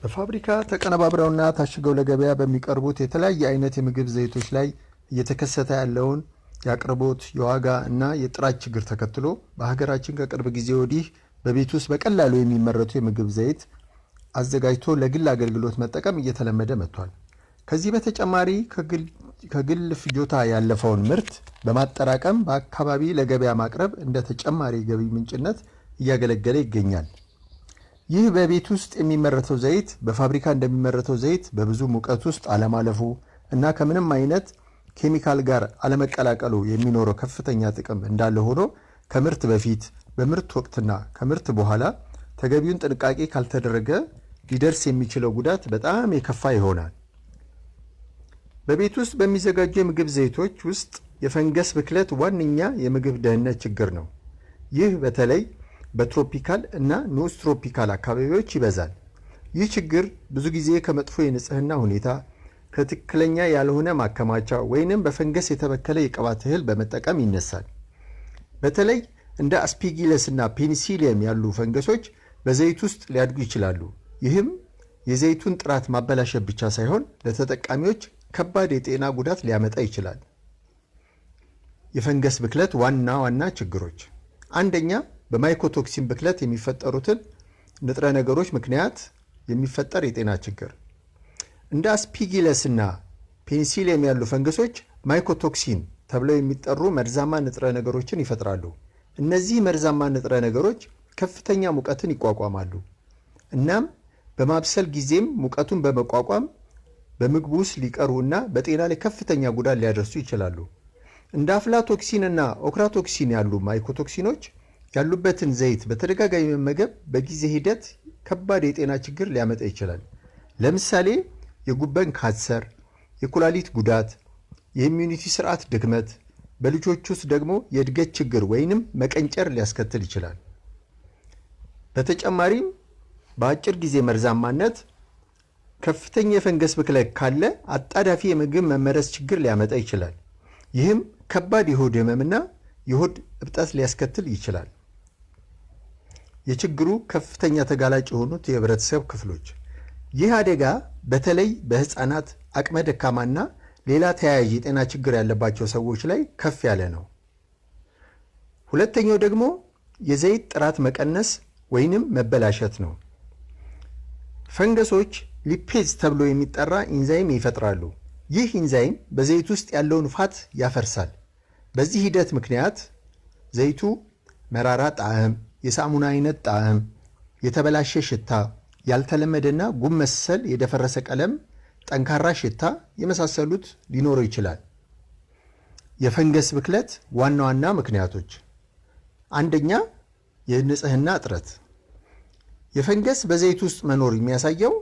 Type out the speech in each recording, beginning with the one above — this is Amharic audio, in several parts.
በፋብሪካ ተቀነባብረውና ታሽገው ለገበያ በሚቀርቡት የተለያየ አይነት የምግብ ዘይቶች ላይ እየተከሰተ ያለውን የአቅርቦት የዋጋ እና የጥራት ችግር ተከትሎ በሀገራችን ከቅርብ ጊዜ ወዲህ በቤት ውስጥ በቀላሉ የሚመረቱ የምግብ ዘይት አዘጋጅቶ ለግል አገልግሎት መጠቀም እየተለመደ መጥቷል። ከዚህ በተጨማሪ ከግል ፍጆታ ያለፈውን ምርት በማጠራቀም በአካባቢ ለገበያ ማቅረብ እንደ ተጨማሪ ገቢ ምንጭነት እያገለገለ ይገኛል። ይህ በቤት ውስጥ የሚመረተው ዘይት በፋብሪካ እንደሚመረተው ዘይት በብዙ ሙቀት ውስጥ አለማለፉ እና ከምንም አይነት ኬሚካል ጋር አለመቀላቀሉ የሚኖረው ከፍተኛ ጥቅም እንዳለ ሆኖ ከምርት በፊት በምርት ወቅትና ከምርት በኋላ ተገቢውን ጥንቃቄ ካልተደረገ ሊደርስ የሚችለው ጉዳት በጣም የከፋ ይሆናል። በቤት ውስጥ በሚዘጋጁ የምግብ ዘይቶች ውስጥ የፈንገስ ብክለት ዋነኛ የምግብ ደህንነት ችግር ነው። ይህ በተለይ በትሮፒካል እና ንዑስ ትሮፒካል አካባቢዎች ይበዛል። ይህ ችግር ብዙ ጊዜ ከመጥፎ የንጽህና ሁኔታ፣ ከትክክለኛ ያልሆነ ማከማቻ ወይንም በፈንገስ የተበከለ የቅባት እህል በመጠቀም ይነሳል። በተለይ እንደ አስፒጊለስ እና ፔኒሲሊየም ያሉ ፈንገሶች በዘይት ውስጥ ሊያድጉ ይችላሉ። ይህም የዘይቱን ጥራት ማበላሸት ብቻ ሳይሆን ለተጠቃሚዎች ከባድ የጤና ጉዳት ሊያመጣ ይችላል። የፈንገስ ብክለት ዋና ችግሮች፣ አንደኛ በማይኮቶክሲን ብክለት የሚፈጠሩትን ንጥረ ነገሮች ምክንያት የሚፈጠር የጤና ችግር። እንደ አስፒጊለስ እና ፔኒሲሊየም ያሉ ፈንገሶች ማይኮቶክሲን ተብለው የሚጠሩ መርዛማ ንጥረ ነገሮችን ይፈጥራሉ። እነዚህ መርዛማ ንጥረ ነገሮች ከፍተኛ ሙቀትን ይቋቋማሉ። እናም በማብሰል ጊዜም ሙቀቱን በመቋቋም በምግቡ ውስጥ ሊቀሩ እና በጤና ላይ ከፍተኛ ጉዳት ሊያደርሱ ይችላሉ። እንደ አፍላቶክሲን እና ኦክራቶክሲን ያሉ ማይኮቶክሲኖች ያሉበትን ዘይት በተደጋጋሚ መመገብ በጊዜ ሂደት ከባድ የጤና ችግር ሊያመጣ ይችላል። ለምሳሌ የጉበት ካንሰር፣ የኩላሊት ጉዳት፣ የኢሚዩኒቲ ስርዓት ድክመት፣ በልጆች ውስጥ ደግሞ የእድገት ችግር ወይንም መቀንጨር ሊያስከትል ይችላል። በተጨማሪም በአጭር ጊዜ መርዛማነት፣ ከፍተኛ የፈንገስ ብክለት ካለ አጣዳፊ የምግብ መመረዝ ችግር ሊያመጣ ይችላል። ይህም ከባድ የሆድ ህመምና የሆድ እብጠት ሊያስከትል ይችላል። የችግሩ ከፍተኛ ተጋላጭ የሆኑት የህብረተሰብ ክፍሎች፣ ይህ አደጋ በተለይ በህፃናት፣ አቅመ ደካማና ሌላ ተያያዥ የጤና ችግር ያለባቸው ሰዎች ላይ ከፍ ያለ ነው። ሁለተኛው ደግሞ የዘይት ጥራት መቀነስ ወይንም መበላሸት ነው። ፈንገሶች ሊፔዝ ተብሎ የሚጠራ ኢንዛይም ይፈጥራሉ። ይህ ኢንዛይም በዘይት ውስጥ ያለውን ፋት ያፈርሳል። በዚህ ሂደት ምክንያት ዘይቱ መራራ ጣዕም፣ የሳሙና አይነት ጣዕም፣ የተበላሸ ሽታ፣ ያልተለመደና ጉም መሰል የደፈረሰ ቀለም፣ ጠንካራ ሽታ የመሳሰሉት ሊኖረው ይችላል። የፈንገስ ብክለት ዋና ምክንያቶች፣ አንደኛ የንጽህና እጥረት። የፈንገስ በዘይት ውስጥ መኖር የሚያሳየው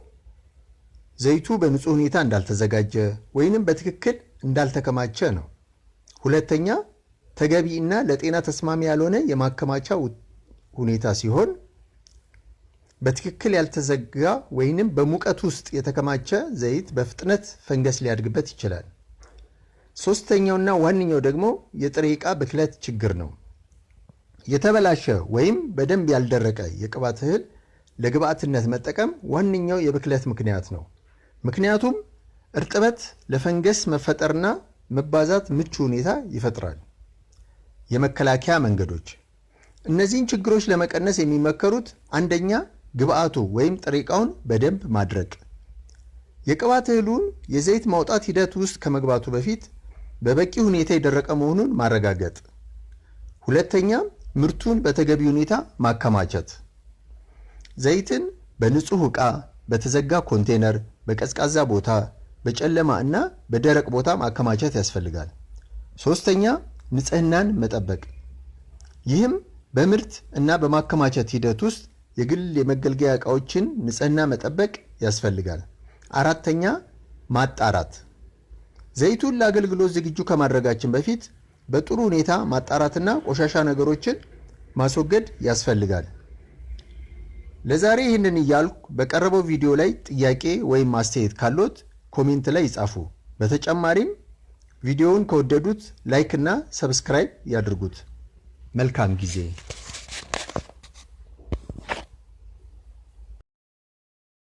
ዘይቱ በንጹህ ሁኔታ እንዳልተዘጋጀ ወይንም በትክክል እንዳልተከማቸ ነው። ሁለተኛ ተገቢ እና ለጤና ተስማሚ ያልሆነ የማከማቻ ሁኔታ ሲሆን በትክክል ያልተዘጋ ወይንም በሙቀት ውስጥ የተከማቸ ዘይት በፍጥነት ፈንገስ ሊያድግበት ይችላል። ሶስተኛውና ዋነኛው ደግሞ የጥሬ ዕቃ ብክለት ችግር ነው። የተበላሸ ወይም በደንብ ያልደረቀ የቅባት እህል ለግብአትነት መጠቀም ዋነኛው የብክለት ምክንያት ነው። ምክንያቱም እርጥበት ለፈንገስ መፈጠርና መባዛት ምቹ ሁኔታ ይፈጥራል። የመከላከያ መንገዶች፣ እነዚህን ችግሮች ለመቀነስ የሚመከሩት፣ አንደኛ ግብአቱ ወይም ጥሬ ዕቃውን በደንብ ማድረቅ። የቅባት እህሉን የዘይት ማውጣት ሂደት ውስጥ ከመግባቱ በፊት በበቂ ሁኔታ የደረቀ መሆኑን ማረጋገጥ። ሁለተኛ ምርቱን በተገቢ ሁኔታ ማከማቸት። ዘይትን በንጹህ ዕቃ፣ በተዘጋ ኮንቴነር፣ በቀዝቃዛ ቦታ፣ በጨለማ እና በደረቅ ቦታ ማከማቸት ያስፈልጋል። ሶስተኛ ንጽህናን መጠበቅ። ይህም በምርት እና በማከማቸት ሂደት ውስጥ የግል የመገልገያ ዕቃዎችን ንጽህና መጠበቅ ያስፈልጋል። አራተኛ ማጣራት። ዘይቱን ለአገልግሎት ዝግጁ ከማድረጋችን በፊት በጥሩ ሁኔታ ማጣራትና ቆሻሻ ነገሮችን ማስወገድ ያስፈልጋል። ለዛሬ ይህንን እያልኩ በቀረበው ቪዲዮ ላይ ጥያቄ ወይም አስተያየት ካሎት ኮሜንት ላይ ይጻፉ። በተጨማሪም ቪዲዮውን ከወደዱት ላይክ እና ሰብስክራይብ ያድርጉት። መልካም ጊዜ